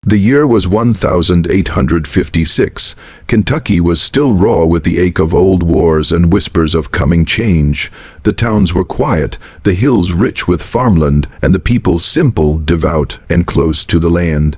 The year was 1856. Kentucky was still raw with the ache of old wars and whispers of coming change. The towns were quiet, the hills rich with farmland, and the people simple, devout, and close to the land.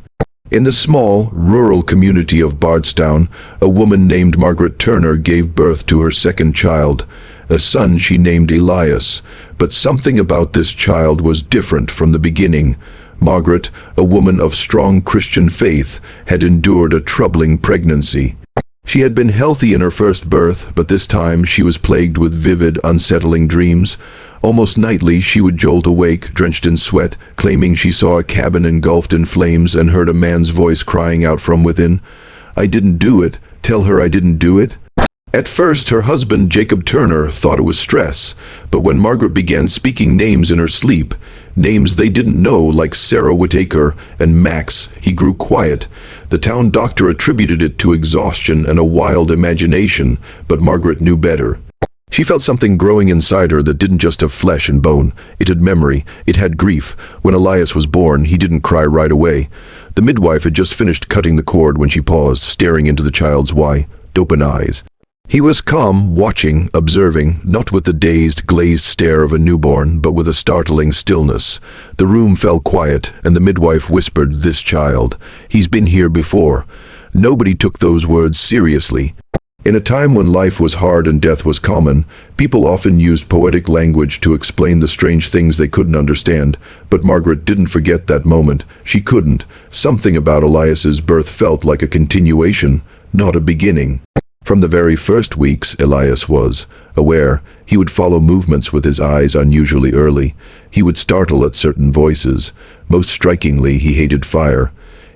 In the small, rural community of Bardstown, a woman named Margaret Turner gave birth to her second child, a son she named Elias. But something about this child was different from the beginning. Margaret, a woman of strong Christian faith, had endured a troubling pregnancy. She had been healthy in her first birth, but this time she was plagued with vivid, unsettling dreams. Almost nightly she would jolt awake, drenched in sweat, claiming she saw a cabin engulfed in flames and heard a man's voice crying out from within, "I didn't do it. Tell her I didn't do it." At first, her husband, Jacob Turner, thought it was stress, but when Margaret began speaking names in her sleep, names they didn't know like Sarah Whitaker and Max, he grew quiet. The town doctor attributed it to exhaustion and a wild imagination, but Margaret knew better. She felt something growing inside her that didn't just have flesh and bone. It had memory. It had grief. When Elias was born, he didn't cry right away. The midwife had just finished cutting the cord when she paused, staring into the child's wide open eyes. He was calm, watching, observing, not with the dazed, glazed stare of a newborn, but with a startling stillness. The room fell quiet, and the midwife whispered, "This child. He's been here before." Nobody took those words seriously. In a time when life was hard and death was common, people often used poetic language to explain the strange things they couldn't understand, but Margaret didn't forget that moment. She couldn't. Something about Elias's birth felt like a continuation, not a beginning. From the very first weeks, Elias was aware. He would follow movements with his eyes unusually early. He would startle at certain voices. Most strikingly, he hated fire.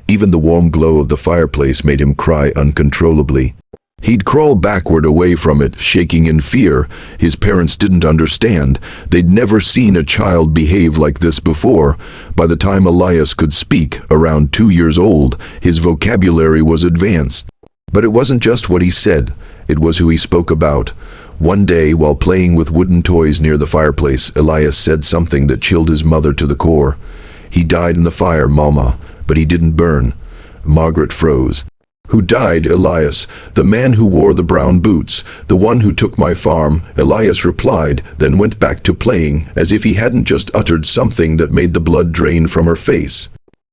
Even the warm glow of the fireplace made him cry uncontrollably. He'd crawl backward away from it, shaking in fear. His parents didn't understand. They'd never seen a child behave like this before. By the time Elias could speak, around 2 years old, his vocabulary was advanced. But it wasn't just what he said, it was who he spoke about. One day, while playing with wooden toys near the fireplace, Elias said something that chilled his mother to the core. "He died in the fire, Mama, but he didn't burn." Margaret froze. "Who died, Elias? The man who wore the brown boots, the one who took my farm," Elias replied, then went back to playing, as if he hadn't just uttered something that made the blood drain from her face.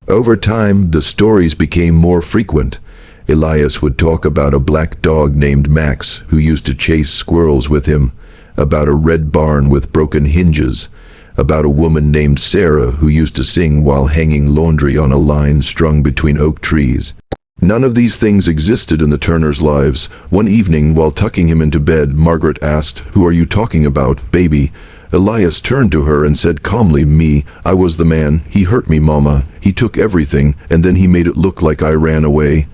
Over time, the stories became more frequent. Elias would talk about a black dog named Max who used to chase squirrels with him, about a red barn with broken hinges, about a woman named Sarah who used to sing while hanging laundry on a line strung between oak trees. None of these things existed in the Turners' lives. One evening, while tucking him into bed, Margaret asked, "Who are you talking about, baby?" Elias turned to her and said calmly, "Me. I was the man. He hurt me, Mama. He took everything, and then he made it look like I ran away."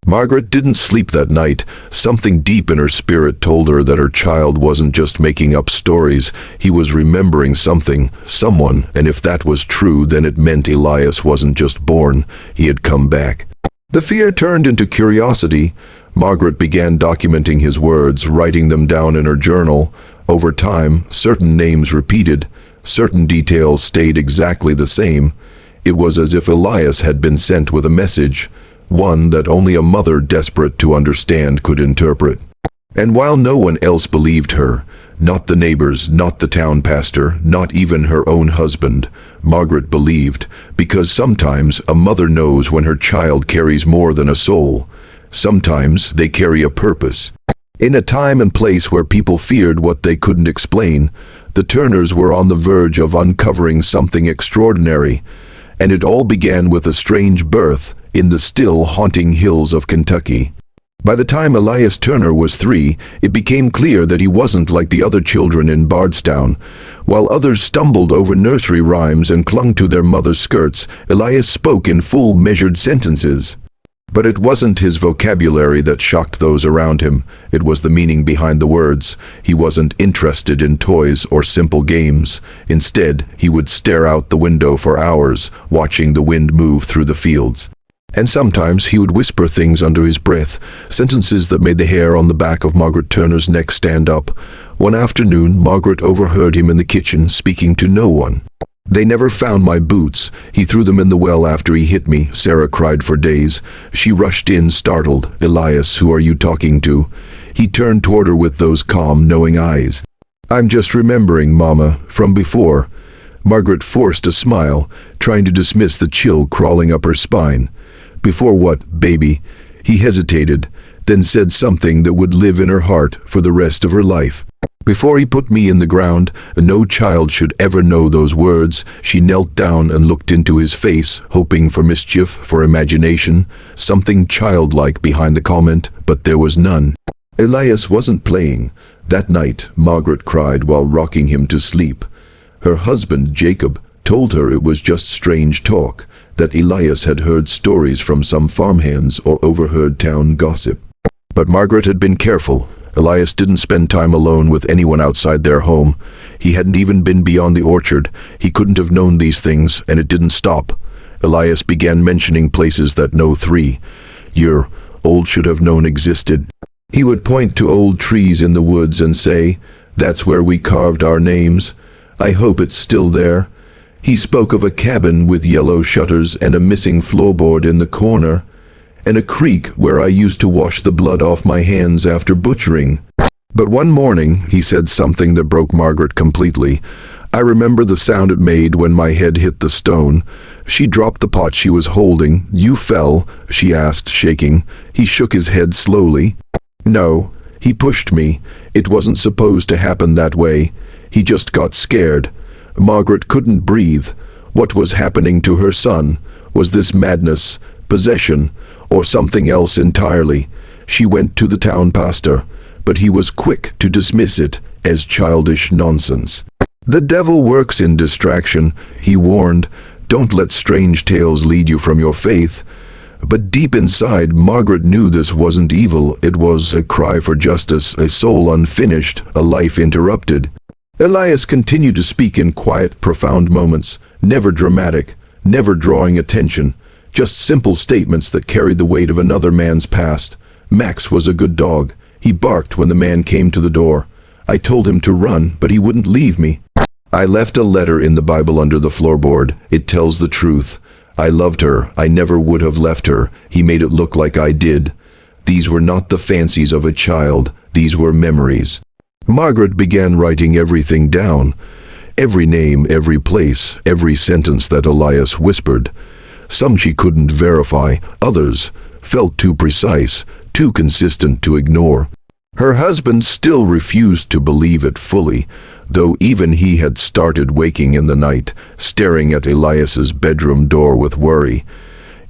Margaret didn't sleep that night. Something deep in her spirit told her that her child wasn't just making up stories. He was remembering something, someone, and if that was true, then it meant Elias wasn't just born. He had come back. The fear turned into curiosity. Margaret began documenting his words, writing them down in her journal. Over time, certain names repeated. Certain details stayed exactly the same. It was as if Elias had been sent with a message, one that only a mother desperate to understand could interpret. And while no one else believed her, not the neighbors, not the town pastor, not even her own husband, Margaret believed, because sometimes a mother knows when her child carries more than a soul. Sometimes they carry a purpose. In a time and place where people feared what they couldn't explain, the Turners were on the verge of uncovering something extraordinary. And it all began with a strange birth in the still haunting hills of Kentucky. By the time Elias Turner was 3, it became clear that he wasn't like the other children in Bardstown. While others stumbled over nursery rhymes and clung to their mother's skirts, Elias spoke in full, measured sentences. But it wasn't his vocabulary that shocked those around him. It was the meaning behind the words. He wasn't interested in toys or simple games. Instead, he would stare out the window for hours, watching the wind move through the fields. And sometimes he would whisper things under his breath, sentences that made the hair on the back of Margaret Turner's neck stand up. One afternoon, Margaret overheard him in the kitchen, speaking to no one. They never found my boots. He threw them in the well after he hit me, Sarah cried for days. She rushed in, startled. Elias, who are you talking to? He turned toward her with those calm, knowing eyes. I'm just remembering, Mama, from before. Margaret forced a smile, trying to dismiss the chill crawling up her spine. Before what, baby? He hesitated, then said something that would live in her heart for the rest of her life. Before he put me in the ground, no child should ever know those words. She knelt down and looked into his face, hoping for mischief, for imagination, something childlike behind the comment, but there was none. Elias wasn't playing. That night, Margaret cried while rocking him to sleep. Her husband, Jacob, told her it was just strange talk, that Elias had heard stories from some farmhands or overheard town gossip. But Margaret had been careful. Elias didn't spend time alone with anyone outside their home. He hadn't even been beyond the orchard. He couldn't have known these things, and it didn't stop. Elias began mentioning places that no 3-year-old should have known existed. He would point to old trees in the woods and say, "That's where we carved our names. I hope it's still there." He spoke of a cabin with yellow shutters and a missing floorboard in the corner, and a creek where I used to wash the blood off my hands after butchering. But one morning, he said something that broke Margaret completely. I remember the sound it made when my head hit the stone. She dropped the pot she was holding. "You fell?" she asked, shaking. He shook his head slowly. "No, he pushed me. It wasn't supposed to happen that way. He just got scared." Margaret couldn't breathe. What was happening to her son? Was this madness, possession, or something else entirely? She went to the town pastor, but he was quick to dismiss it as childish nonsense. "The devil works in distraction," he warned. "Don't let strange tales lead you from your faith." But deep inside, Margaret knew this wasn't evil. It was a cry for justice, a soul unfinished, a life interrupted. Elias continued to speak in quiet, profound moments, never dramatic, never drawing attention, just simple statements that carried the weight of another man's past. Max was a good dog. He barked when the man came to the door. I told him to run, but he wouldn't leave me. I left a letter in the Bible under the floorboard. It tells the truth. I loved her. I never would have left her. He made it look like I did. These were not the fancies of a child. These were memories. Margaret began writing everything down. Every name, every place, every sentence that Elias whispered. Some she couldn't verify. Others felt too precise, too consistent to ignore. Her husband still refused to believe it fully, though even he had started waking in the night, staring at Elias's bedroom door with worry.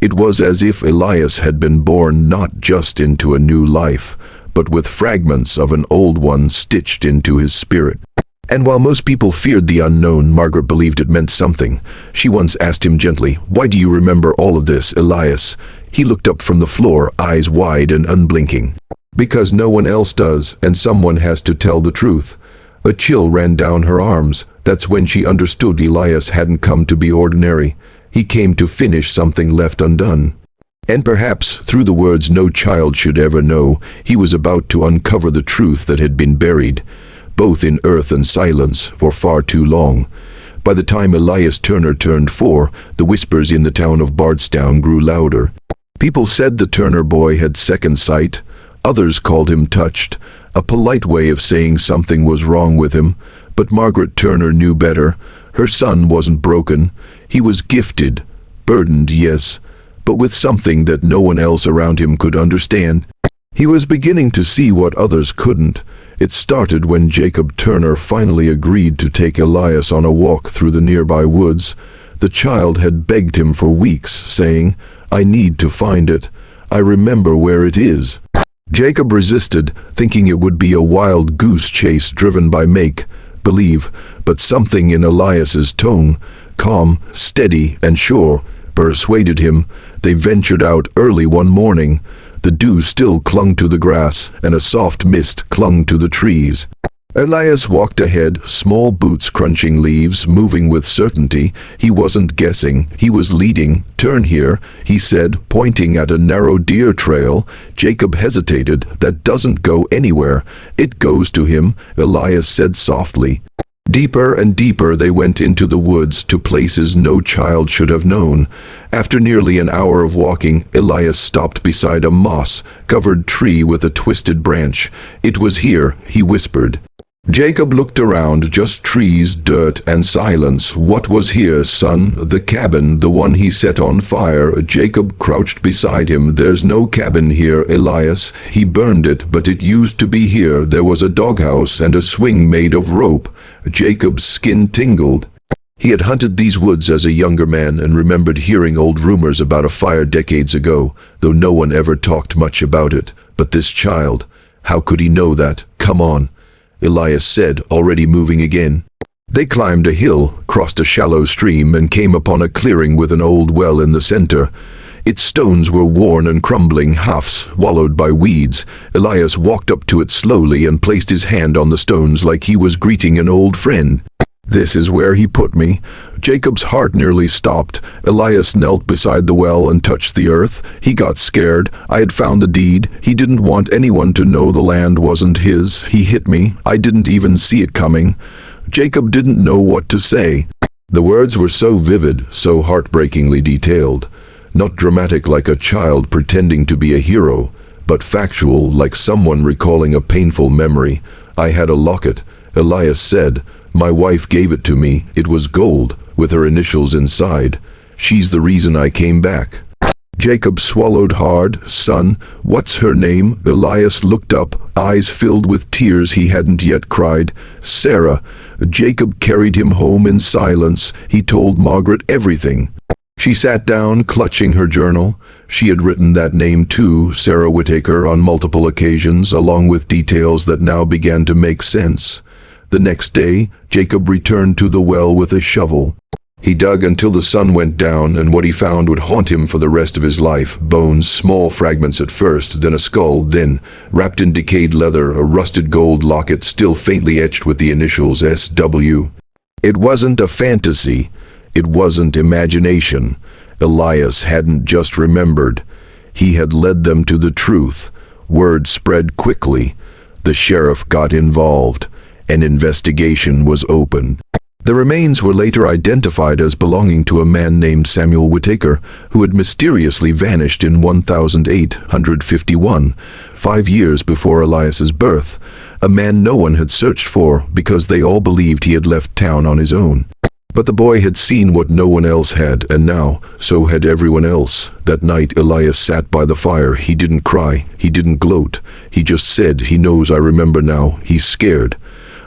It was as if Elias had been born not just into a new life, but with fragments of an old one stitched into his spirit. And while most people feared the unknown, Margaret believed it meant something. She once asked him gently, "Why do you remember all of this, Elias?" He looked up from the floor, eyes wide and unblinking. "Because no one else does, and someone has to tell the truth." A chill ran down her arms. That's when she understood Elias hadn't come to be ordinary. He came to finish something left undone. And perhaps, through the words "no child should ever know," he was about to uncover the truth that had been buried, both in earth and silence, for far too long. By the time Elias Turner turned 4, the whispers in the town of Bardstown grew louder. People said the Turner boy had second sight. Others called him touched, a polite way of saying something was wrong with him. But Margaret Turner knew better. Her son wasn't broken. He was gifted, burdened, yes, but with something that no one else around him could understand. He was beginning to see what others couldn't. It started when Jacob Turner finally agreed to take Elias on a walk through the nearby woods. The child had begged him for weeks, saying, "I need to find it. I remember where it is." Jacob resisted, thinking it would be a wild goose chase driven by make-believe, but something in Elias's tone, calm, steady, and sure, persuaded him. They ventured out early one morning. The dew still clung to the grass, and a soft mist clung to the trees. Elias walked ahead, small boots crunching leaves, moving with certainty. He wasn't guessing, he was leading. "Turn here," he said, pointing at a narrow deer trail. Jacob hesitated. "That doesn't go anywhere." "It goes to him," Elias said softly. Deeper and deeper they went into the woods to places no child should have known. After nearly an hour of walking, Elias stopped beside a moss-covered tree with a twisted branch. "It was here," he whispered. Jacob looked around, just trees, dirt, and silence. "What was here, son?" "The cabin, the one he set on fire." Jacob crouched beside him. "There's no cabin here, Elias. He burned it, but it used to be here. There was a doghouse and a swing made of rope." Jacob's skin tingled. He had hunted these woods as a younger man and remembered hearing old rumors about a fire decades ago, though no one ever talked much about it. But this child, how could he know that? "Come on," Elias said, already moving again. They climbed a hill, crossed a shallow stream, and came upon a clearing with an old well in the center. Its stones were worn and crumbling, half swallowed by weeds. Elias walked up to it slowly and placed his hand on the stones like he was greeting an old friend. "This is where he put me." Jacob's heart nearly stopped. Elias knelt beside the well and touched the earth. He got scared. "I had found the deed. He didn't want anyone to know the land wasn't his. He hit me. I didn't even see it coming." Jacob didn't know what to say. The words were so vivid, so heartbreakingly detailed. Not dramatic like a child pretending to be a hero, but factual like someone recalling a painful memory. "I had a locket," Elias said. "My wife gave it to me. It was gold, with her initials inside. She's the reason I came back." Jacob swallowed hard. "Son, what's her name?" Elias looked up, eyes filled with tears he hadn't yet cried. "Sarah." Jacob carried him home in silence. He told Margaret everything. She sat down, clutching her journal. She had written that name too, Sarah Whittaker, on multiple occasions, along with details that now began to make sense. The next day, Jacob returned to the well with a shovel. He dug until the sun went down, and what he found would haunt him for the rest of his life. Bones, small fragments at first, then a skull, then, wrapped in decayed leather, a rusted gold locket still faintly etched with the initials S.W. It wasn't a fantasy. It wasn't imagination. Elias hadn't just remembered. He had led them to the truth. Word spread quickly. The sheriff got involved. An investigation was opened. The remains were later identified as belonging to a man named Samuel Whittaker, who had mysteriously vanished in 1851, 5 years before Elias's birth, a man no one had searched for because they all believed he had left town on his own. But the boy had seen what no one else had, and now, so had everyone else. That night, Elias sat by the fire. He didn't cry. He didn't gloat. He just said, "He knows I remember now. He's scared."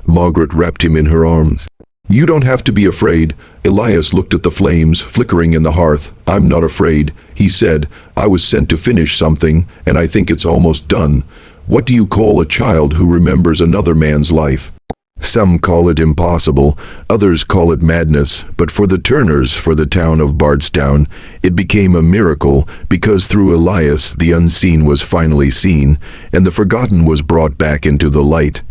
Margaret wrapped him in her arms. "You don't have to be afraid." Elias looked at the flames flickering in the hearth. "I'm not afraid," he said. "I was sent to finish something, and I think it's almost done." What do you call a child who remembers another man's life? Some call it impossible, others call it madness, but for the Turners, for the town of Bardstown, it became a miracle, because through Elias the unseen was finally seen, and the forgotten was brought back into the light.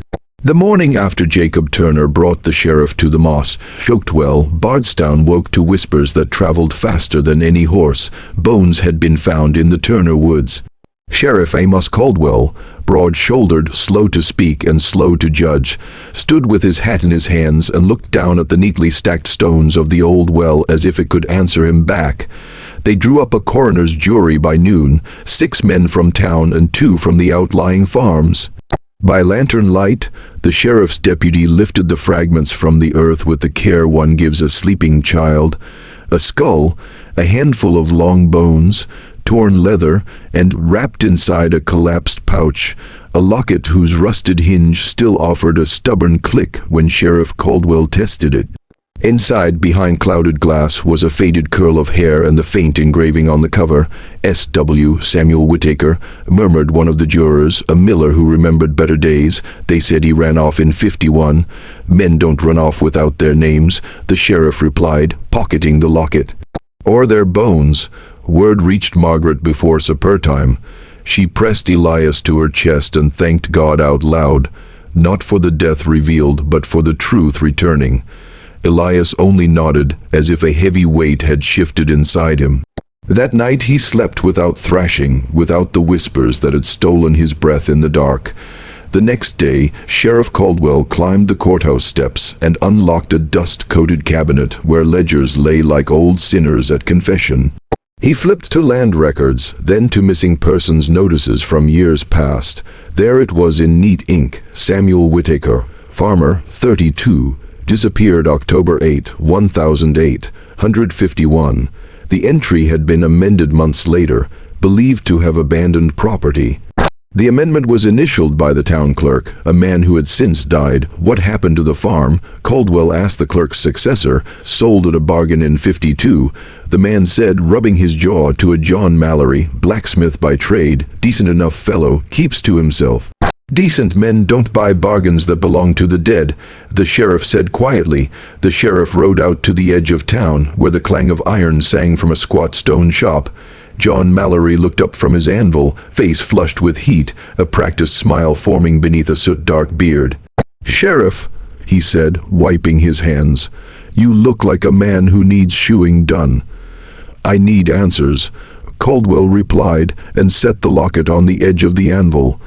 The morning after Jacob Turner brought the sheriff to the moss, choked well, Bardstown woke to whispers that traveled faster than any horse. Bones had been found in the Turner woods. Sheriff Amos Caldwell, broad-shouldered, slow to speak and slow to judge, stood with his hat in his hands and looked down at the neatly stacked stones of the old well as if it could answer him back. They drew up a coroner's jury by noon, 6 men from town and 2 from the outlying farms. By lantern light, the sheriff's deputy lifted the fragments from the earth with the care one gives a sleeping child. A skull, a handful of long bones, torn leather, and wrapped inside a collapsed pouch, a locket whose rusted hinge still offered a stubborn click when Sheriff Caldwell tested it. Inside, behind clouded glass, was a faded curl of hair and the faint engraving on the cover. S.W. Samuel Whittaker, murmured one of the jurors, a miller who remembered better days. They said he ran off in 51. Men don't run off without their names, the sheriff replied, pocketing the locket. Or their bones. Word reached Margaret before supper time. She pressed Elias to her chest and thanked God out loud, not for the death revealed, but for the truth returning. Elias only nodded, as if a heavy weight had shifted inside him. That night he slept without thrashing, without the whispers that had stolen his breath in the dark. The next day, Sheriff Caldwell climbed the courthouse steps and unlocked a dust-coated cabinet where ledgers lay like old sinners at confession. He flipped to land records, then to missing persons notices from years past. There it was in neat ink: Samuel Whitaker, farmer, 32, disappeared October 8, 1008, 151. The entry had been amended months later, believed to have abandoned property. The amendment was initialed by the town clerk, a man who had since died. What happened to the farm? Caldwell asked the clerk's successor. Sold at a bargain in 52. The man said, rubbing his jaw, to a John Mallory, blacksmith by trade, decent enough fellow, keeps to himself. Decent men don't buy bargains that belong to the dead, the sheriff said quietly. The sheriff rode out to the edge of town, where the clang of iron sang from a squat stone shop. John Mallory looked up from his anvil, face flushed with heat, a practiced smile forming beneath a soot-dark beard. "Sheriff," he said, wiping his hands, "you look like a man who needs shoeing done." "I need answers," Caldwell replied, and set the locket on the edge of the anvil.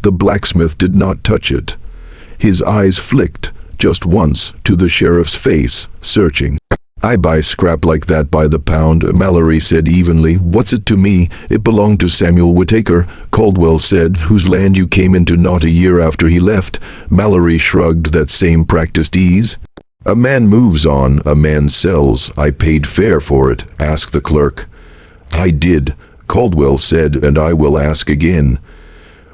The blacksmith did not touch it. His eyes flicked, just once, to the sheriff's face, searching. "I buy scrap like that by the pound," Mallory said evenly. "What's it to me? It belonged to Samuel Whitaker," Caldwell said, "whose land you came into not a year after he left." Mallory shrugged, that same practiced ease. "A man moves on, a man sells. I paid fair for it," asked the clerk. "I did," Caldwell said, "and I will ask again."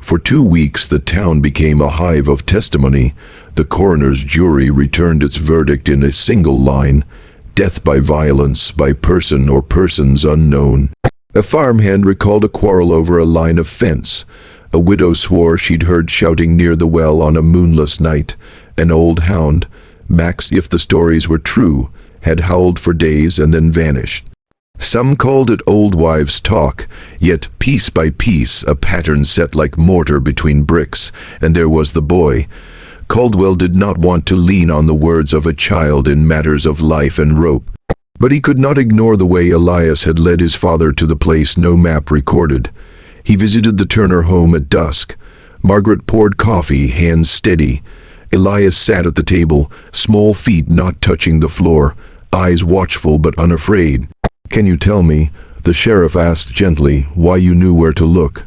For 2 weeks the town became a hive of testimony. The coroner's jury returned its verdict in a single line: death by violence, by person or persons unknown. A farmhand recalled a quarrel over a line of fence. A widow swore she'd heard shouting near the well on a moonless night. An old hound, Max, if the stories were true, had howled for days and then vanished. Some called it old wives' talk, yet piece by piece a pattern set like mortar between bricks, and there was the boy. Caldwell did not want to lean on the words of a child in matters of life and rope. But he could not ignore the way Elias had led his father to the place no map recorded. He visited the Turner home at dusk. Margaret poured coffee, hands steady. Elias sat at the table, small feet not touching the floor, eyes watchful but unafraid. "Can you tell me," the sheriff asked gently, "why you knew where to look?"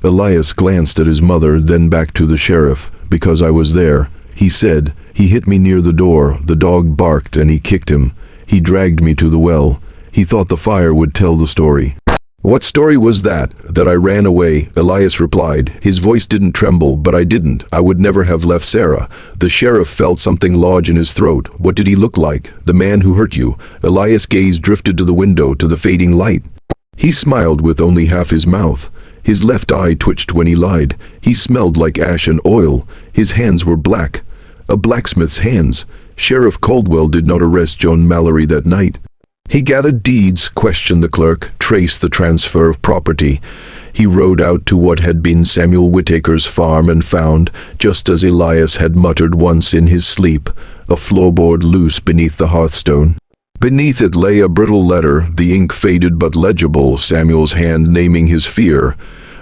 Elias glanced at his mother, then back to the sheriff. "Because I was there," he said. "He hit me near the door. The dog barked and he kicked him. He dragged me to the well. He thought the fire would tell the story." "What story was that?" "That I ran away," Elias replied. His voice didn't tremble, "but I didn't. I would never have left Sarah." The sheriff felt something lodge in his throat. "What did he look like? The man who hurt you?" Elias' gaze drifted to the window, to the fading light. He smiled with only half his mouth. His left eye twitched when he lied. He smelled like ash and oil. His hands were black. A blacksmith's hands. Sheriff Caldwell did not arrest John Mallory that night. He gathered deeds, questioned the clerk, traced the transfer of property. He rode out to what had been Samuel Whitaker's farm and found, just as Elias had muttered once in his sleep, a floorboard loose beneath the hearthstone. Beneath it lay a brittle letter, the ink faded but legible, Samuel's hand naming his fear.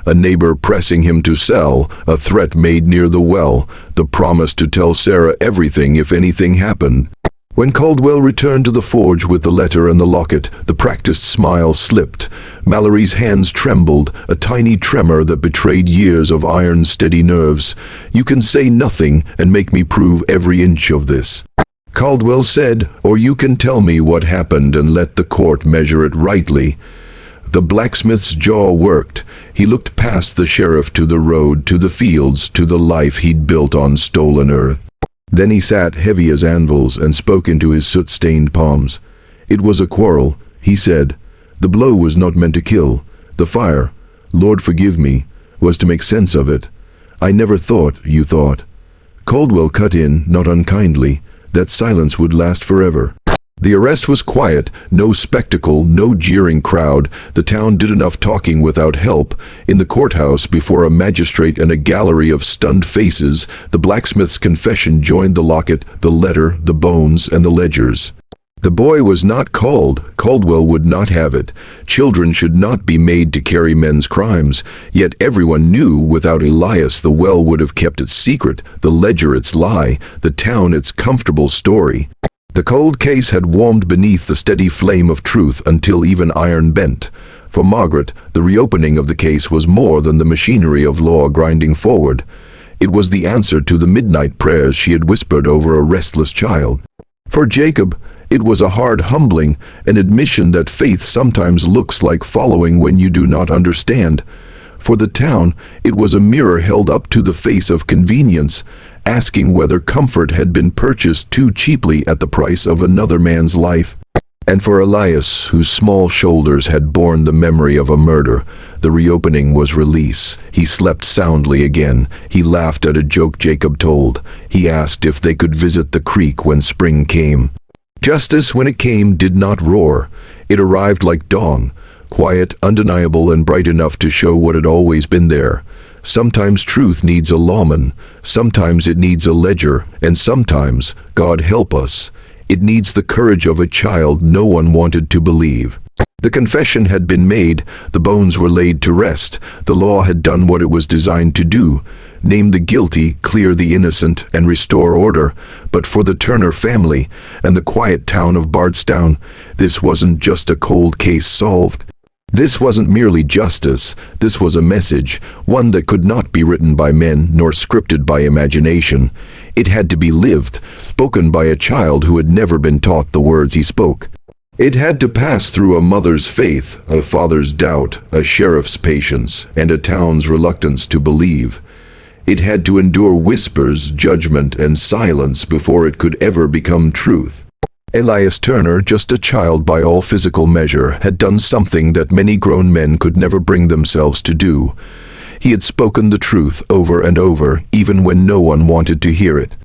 A neighbor pressing him to sell, a threat made near the well, the promise to tell Sarah everything if anything happened. When Caldwell returned to the forge with the letter and the locket, the practiced smile slipped. Mallory's hands trembled, a tiny tremor that betrayed years of iron-steady nerves. "You can say nothing and make me prove every inch of this," Caldwell said, "or you can tell me what happened and let the court measure it rightly." The blacksmith's jaw worked. He looked past the sheriff to the road, to the fields, to the life he'd built on stolen earth. Then he sat heavy as anvils and spoke into his soot-stained palms. "It was a quarrel," he said. "The blow was not meant to kill. The fire, Lord forgive me, was to make sense of it. I never thought you thought." Caldwell cut in, not unkindly, that silence would last forever. The arrest was quiet, no spectacle, no jeering crowd. The town did enough talking without help. In the courthouse, before a magistrate and a gallery of stunned faces, the blacksmith's confession joined the locket, the letter, the bones, and the ledgers. The boy was not called. Caldwell would not have it. Children should not be made to carry men's crimes. Yet everyone knew without Elias the well would have kept its secret, the ledger its lie, the town its comfortable story. The cold case had warmed beneath the steady flame of truth until even iron bent. For Margaret, the reopening of the case was more than the machinery of law grinding forward. It was the answer to the midnight prayers she had whispered over a restless child. For Jacob, it was a hard humbling, an admission that faith sometimes looks like following when you do not understand. For the town, it was a mirror held up to the face of convenience, asking whether comfort had been purchased too cheaply at the price of another man's life. And for Elias, whose small shoulders had borne the memory of a murder, the reopening was release. He slept soundly again. He laughed at a joke Jacob told. He asked if they could visit the creek when spring came. Justice, when it came, did not roar. It arrived like dawn, quiet, undeniable, and bright enough to show what had always been there. Sometimes truth needs a lawman, sometimes it needs a ledger, and sometimes, God help us, it needs the courage of a child no one wanted to believe. The confession had been made, the bones were laid to rest, the law had done what it was designed to do, name the guilty, clear the innocent, and restore order. But for the Turner family and the quiet town of Bardstown, this wasn't just a cold case solved. This wasn't merely justice, this was a message, one that could not be written by men nor scripted by imagination. It had to be lived, spoken by a child who had never been taught the words he spoke. It had to pass through a mother's faith, a father's doubt, a sheriff's patience, and a town's reluctance to believe. It had to endure whispers, judgment, and silence before it could ever become truth. Elias Turner, just a child by all physical measure, had done something that many grown men could never bring themselves to do. He had spoken the truth over and over, even when no one wanted to hear it.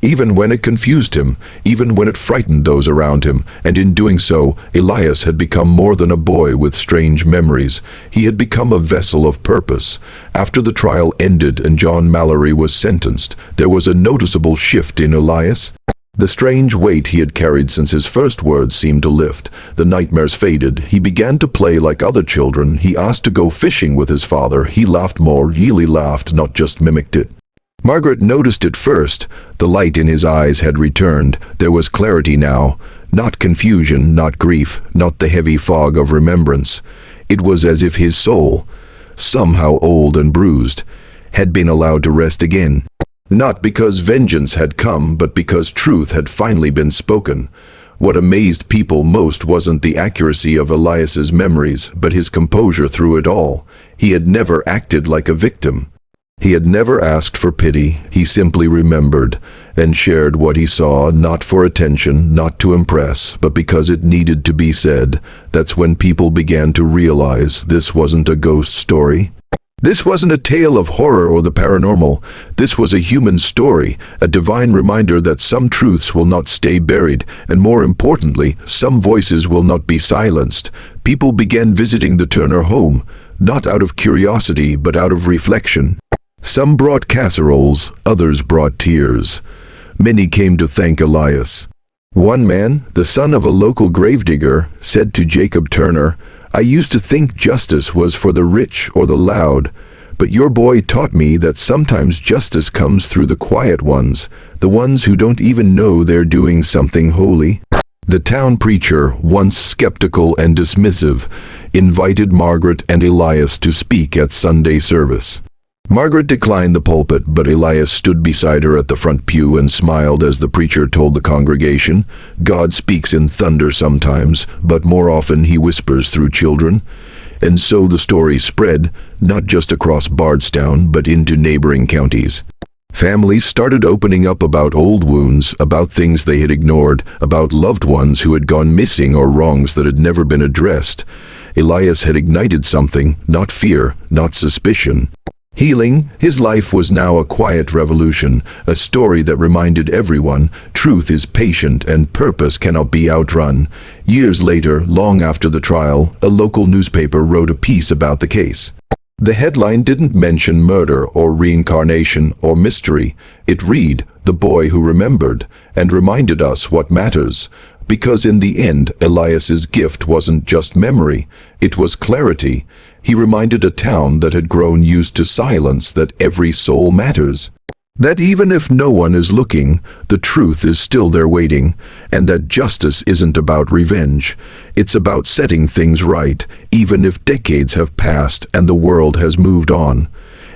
Even when it confused him, even when it frightened those around him, and in doing so, Elias had become more than a boy with strange memories. He had become a vessel of purpose. After the trial ended and John Mallory was sentenced, there was a noticeable shift in Elias. The strange weight he had carried since his first words seemed to lift. The nightmares faded. He began to play like other children. He asked to go fishing with his father. He laughed more, really laughed, not just mimicked it. Margaret noticed it first. The light in his eyes had returned. There was clarity now. Not confusion, not grief, not the heavy fog of remembrance. It was as if his soul, somehow old and bruised, had been allowed to rest again. Not because vengeance had come, but because truth had finally been spoken. What amazed people most wasn't the accuracy of Elias's memories, but his composure through it all. He had never acted like a victim. He had never asked for pity. He simply remembered and shared what he saw, not for attention, not to impress, but because it needed to be said. That's when people began to realize this wasn't a ghost story. This wasn't a tale of horror or the paranormal. This was a human story, a divine reminder that some truths will not stay buried, and more importantly, some voices will not be silenced. People began visiting the Turner home, not out of curiosity, but out of reflection. Some brought casseroles, others brought tears. Many came to thank Elias. One man, the son of a local gravedigger, said to Jacob Turner, "I used to think justice was for the rich or the loud, but your boy taught me that sometimes justice comes through the quiet ones, the ones who don't even know they're doing something holy." The town preacher, once skeptical and dismissive, invited Margaret and Elias to speak at Sunday service. Margaret declined the pulpit, but Elias stood beside her at the front pew and smiled as the preacher told the congregation, "God speaks in thunder sometimes, but more often he whispers through children." And so the story spread, not just across Bardstown, but into neighboring counties. Families started opening up about old wounds, about things they had ignored, about loved ones who had gone missing or wrongs that had never been addressed. Elias had ignited something, not fear, not suspicion. Healing, his life was now a quiet revolution, a story that reminded everyone truth is patient and purpose cannot be outrun. Years later, long after the trial, a local newspaper wrote a piece about the case. The headline didn't mention murder or reincarnation or mystery. It read, "The boy who remembered," and reminded us what matters. Because in the end, Elias's gift wasn't just memory, it was clarity. He reminded a town that had grown used to silence that every soul matters. That even if no one is looking, the truth is still there waiting, and that justice isn't about revenge. It's about setting things right, even if decades have passed and the world has moved on.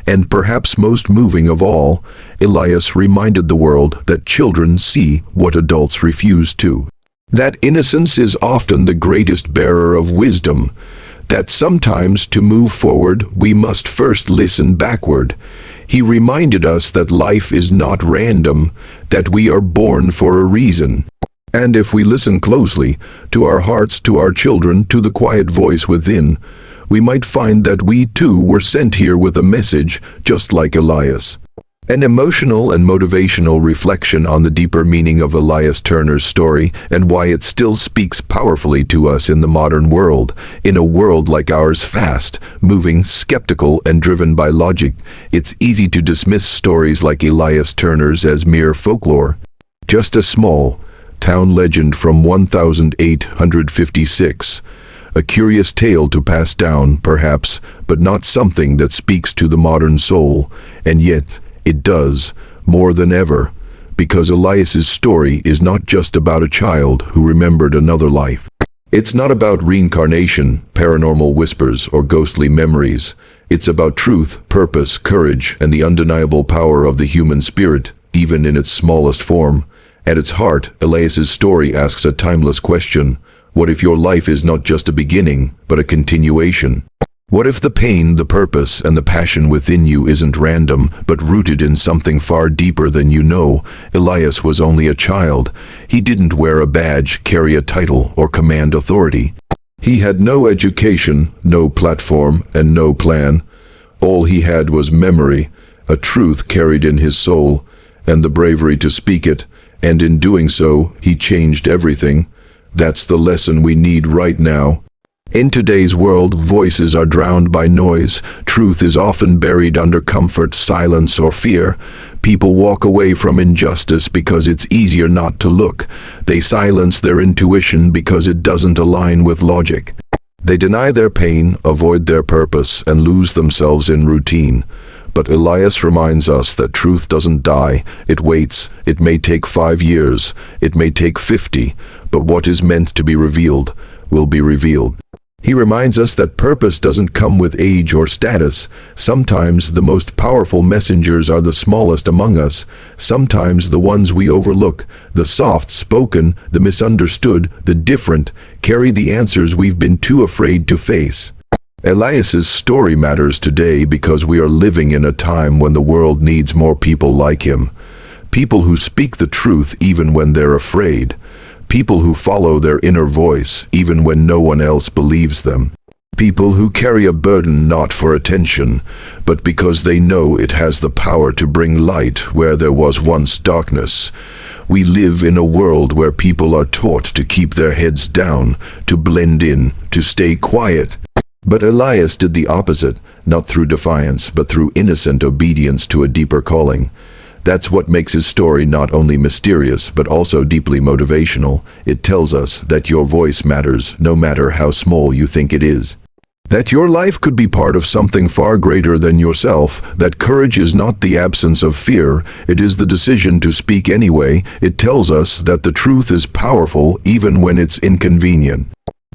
And perhaps most moving of all, Elias reminded the world that children see what adults refuse to. That innocence is often the greatest bearer of wisdom. That sometimes to move forward we must first listen backward. He reminded us that life is not random, that we are born for a reason. And if we listen closely, to our hearts, to our children, to the quiet voice within, we might find that we too were sent here with a message, just like Elias. An emotional and motivational reflection on the deeper meaning of Elias Turner's story and why it still speaks powerfully to us in the modern world. In a world like ours, fast, moving, skeptical, and driven by logic, it's easy to dismiss stories like Elias Turner's as mere folklore. Just a small town legend from 1856. A curious tale to pass down, perhaps, but not something that speaks to the modern soul. And yet, it does, more than ever, because Elias's story is not just about a child who remembered another life. It's not about reincarnation, paranormal whispers, or ghostly memories. It's about truth, purpose, courage, and the undeniable power of the human spirit, even in its smallest form. At its heart, Elias's story asks a timeless question. What if your life is not just a beginning, but a continuation? What if the pain, the purpose, and the passion within you isn't random, but rooted in something far deeper than you know? Elias was only a child. He didn't wear a badge, carry a title, or command authority. He had no education, no platform, and no plan. All he had was memory, a truth carried in his soul, and the bravery to speak it, and in doing so, he changed everything. That's the lesson we need right now. In today's world, voices are drowned by noise. Truth is often buried under comfort, silence, or fear. People walk away from injustice because it's easier not to look. They silence their intuition because it doesn't align with logic. They deny their pain, avoid their purpose, and lose themselves in routine. But Elias reminds us that truth doesn't die. It waits. It may take 5 years. It may take 50. But what is meant to be revealed will be revealed. He reminds us that purpose doesn't come with age or status. Sometimes the most powerful messengers are the smallest among us. Sometimes the ones we overlook, the soft-spoken, the misunderstood, the different, carry the answers we've been too afraid to face. Elias's story matters today because we are living in a time when the world needs more people like him. People who speak the truth even when they're afraid. People who follow their inner voice even when no one else believes them. People who carry a burden not for attention, but because they know it has the power to bring light where there was once darkness. We live in a world where people are taught to keep their heads down, to blend in, to stay quiet. But Elias did the opposite, not through defiance, but through innocent obedience to a deeper calling. That's what makes his story not only mysterious, but also deeply motivational. It tells us that your voice matters, no matter how small you think it is. That your life could be part of something far greater than yourself. That courage is not the absence of fear, it is the decision to speak anyway. It tells us that the truth is powerful even when it's inconvenient.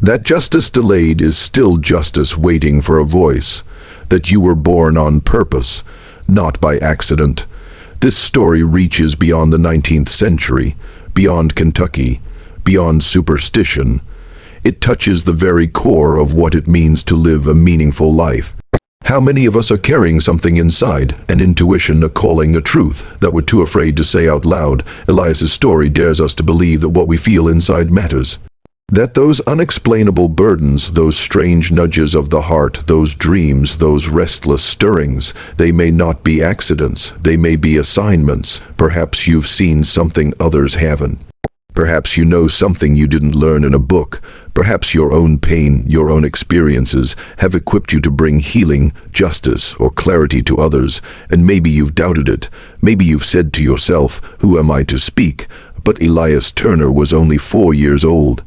That justice delayed is still justice waiting for a voice. That you were born on purpose, not by accident. This story reaches beyond the 19th century, beyond Kentucky, beyond superstition. It touches the very core of what it means to live a meaningful life. How many of us are carrying something inside, an intuition, a calling, a truth, that we're too afraid to say out loud? Elias's story dares us to believe that what we feel inside matters. That those unexplainable burdens, those strange nudges of the heart, those dreams, those restless stirrings, they may not be accidents, they may be assignments. Perhaps you've seen something others haven't. Perhaps you know something you didn't learn in a book. Perhaps your own pain, your own experiences have equipped you to bring healing, justice, or clarity to others. And maybe you've doubted it. Maybe you've said to yourself, "Who am I to speak?" but Elias Turner was only 4 years old.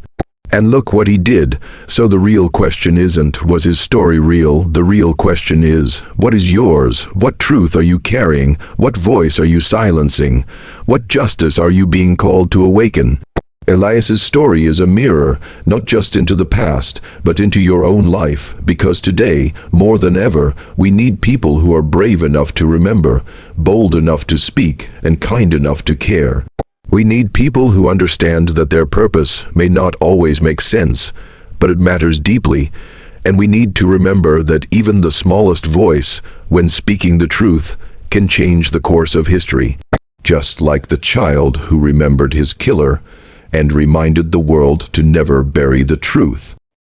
And look what he did. So the real question isn't, was his story real? The real question is, what is yours? What truth are you carrying? What voice are you silencing? What justice are you being called to awaken? Elias's story is a mirror, not just into the past, but into your own life, because today, more than ever, we need people who are brave enough to remember, bold enough to speak, and kind enough to care. We need people who understand that their purpose may not always make sense, but it matters deeply, and we need to remember that even the smallest voice, when speaking the truth, can change the course of history. Just like the child who remembered his killer and reminded the world to never bury the truth.